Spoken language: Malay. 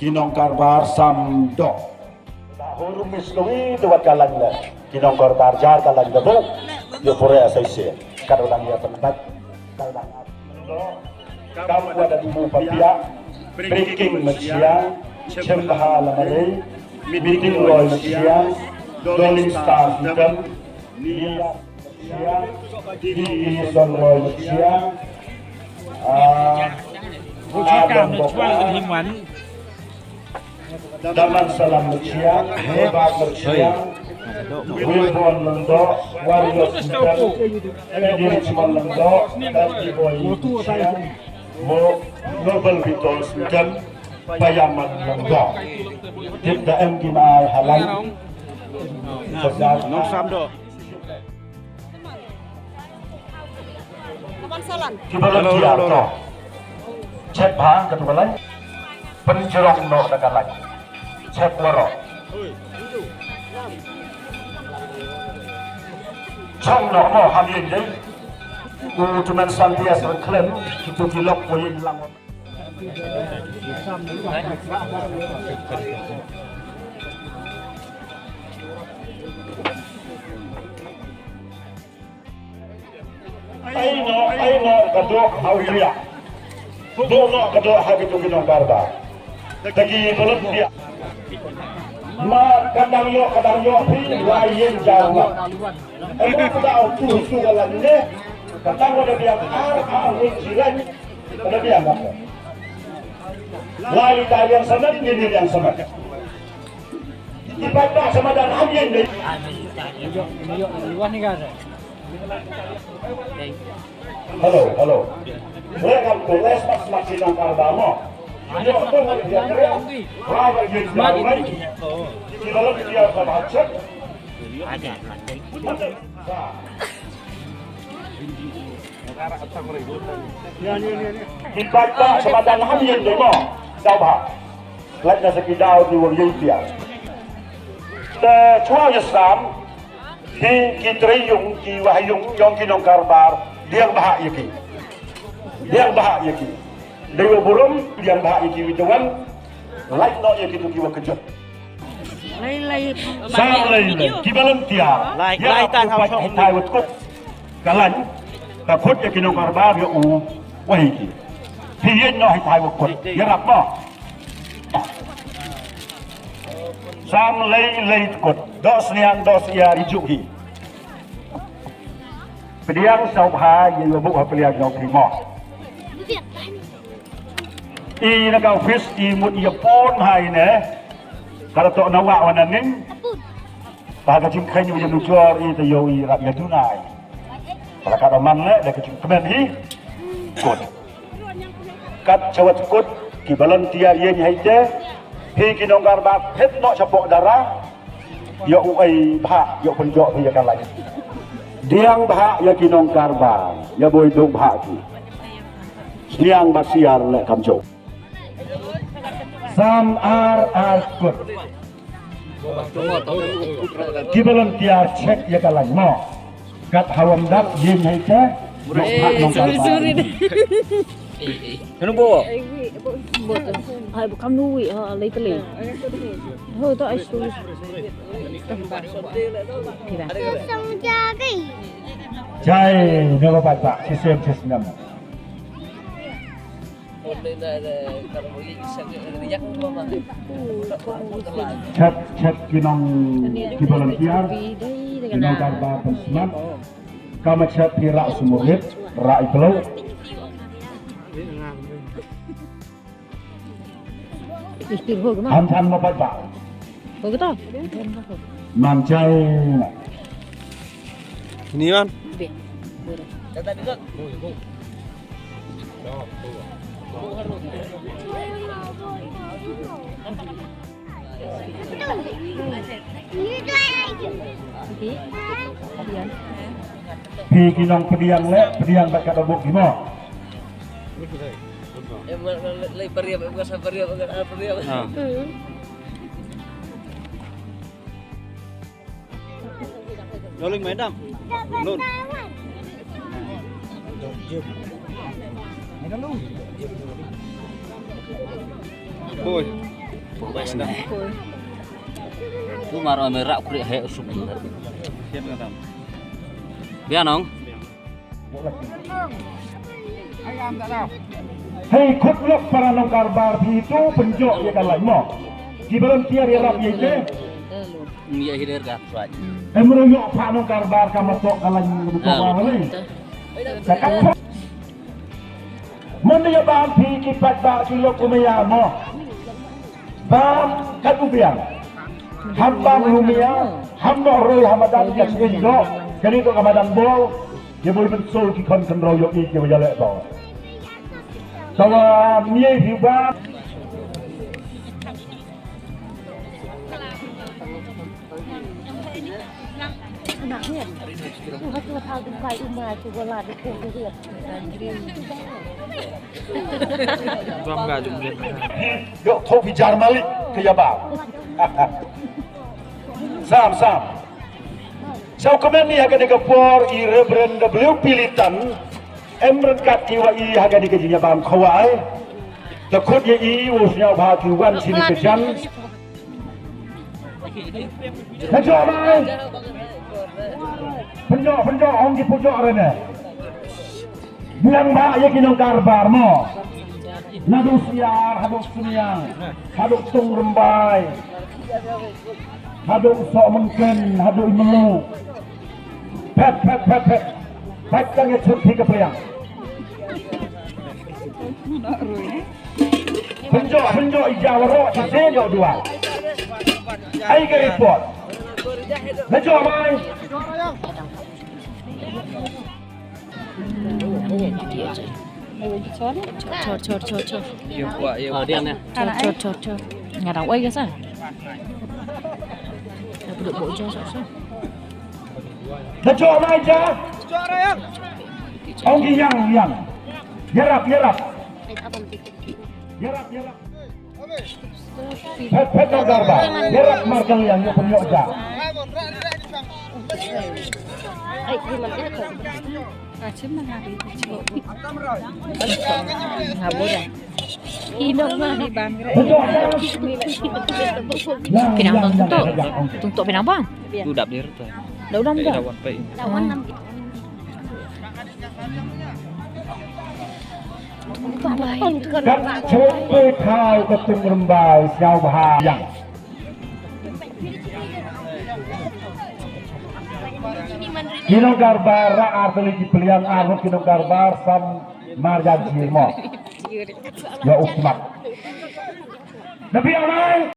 kinong karbar samdok huru mislui dua kalang le kinong karbar jar kalang debu yo pore asaisi karulang ya tempat kalang kamu ada di papia breaking mesia cembaha lamale meeting roy mesia doling star hitam nia mesia di son roy mesia Bukan jual himan. Daman salam mesia, hebat mesia, wilbon lendo, warrior sistem, edir cuma lendo, dan diboy mesia, mo nobel bitol sistem, payaman lendo. Tidak emginai halang. Nong samdo. Kibalan diarto. Cek bang ketubalan pencerong no dekat lagi cek waro cong no mo hamil deh cuman santias klaim itu kilok poin hilang aino kadok awliya dono kadok hagi tu kinong karba tagi belum dia ma kadang yo pi lain jauh aku sudah utuh sugalan ne kadang ada dia jiran ada dia apa lain yang sama ini yang sama ibadah sama dan angin deh halo mereka boleh pas masih nangkal damo. Ada apa yang dia teriak? Berapa yang dia lakukan? Kalau dia baca, ada. Ibadah semacam hamil demo, tahu Lagi sekitar di Wajib dia. Cuma Islam di Kitriyung, di Wahyung, yang kinong karbar, dia bahagia ki. Yang bahagia ki, dewa burung yang bahagia ki witawan, lain no yang kita kiwa kejut. Sang lain, kibalan tiar. Lain tan hau chong. Thai wat kut, kalan, kakut yang kinong karbar ya wahi ki. Hiyen no Thai wat kut, ya rap no. Sang lain kut, dos niang rijuk hi. Pediang saubha yang buk peliang yang primo. I nak office I mut ia pon hai ne kalau tok nawa wananing pada jingkai ni menjadi jual I tayo I rakyat tunai kalau kata man le dah kecil kemen hi kod kat cawat kod ki volunteer yen hai je hi kinong garbat het no capok darah yo uai bha yo penjok pi kan lain diang bha ya kinong garban ya boy dong bha ki siang basiar le kamjo Sam kut. Kibalan tiar cek ya kalan mo. Kat hawam dak yin hai ce. Suri. Kenapa? Hai bukan nuwi ha lấy tali. Thôi tôi ai suri. Jai nama baca sistem sistem. Chat kinong kibalan tiar kinong karba pesman kama chat tirak sumurit rai belau han mau baca begitu mancai Ini kan? Pi kinong pediang le pediang bakat obok gimo. Lay pariam bukan sapariam bukan pariam. Rolling madam. Nun. Boy. Bas dah. Tu maro merak kuri he usuk. Siap enggak tam? Biar nong. Hei kutluk para nongkar bar itu penjok ya kan lain mo. Di belum tiar ya rap ye. Iya hilir kat suai. Meroyok pak nongkar bar kamu tok kalan buka apa ni? Cakap. Mana ya bang pi kipat bak cilok kumaya mo. Bang katubiang. Hambang lumia, hamba roy hamadan kasih do. Jadi tu hamadan bol. Dia boleh bensul ki kon royok ni dia berjalan tu. Sawa miye hiba. Anaknya, tuh hal tu kai umai tu bola di kuku dia. Bangga jumlah. Yuk thau bicara malik ke Yabab. Sam. Sau komen ni haga dikapor i Reverend W Pilitan emren kat kiwa i haga dikajinya bam khawai. Takut ye i usnya ba kiwan sini kejan. Najwa mai. Penjok ong di pojok rene. Bilang ba ye kinong karbar mo. Nadu siar, haduk sunyang, haduk tung rembai, haduk sok mungkin, haduk melu. Pet. Pet kang cut tiga peliang. Penjok ijawaro cisenyo dua. Ai ke report. Najwa mai. Chor. Iya kuat, iya. Dia ni. Chor. Nggak tahu aja sah. Duduk bocor sah. Najwa mai ja. Ong yang. Yerap. Pet garba. Yerap markang yang penyok ja. Acim mana di Ngabura. Hinom mah di Bangre. Pinang tuntuk pinang bang. Tu dap dia tu. Daun dah. Dawan pai. Kat coba kau ketung rembai siau bahayang. Kinong garbar arteli di peliang arut kinong garbar sam marjan jirmo. Ya ukmat. Nabi Allah.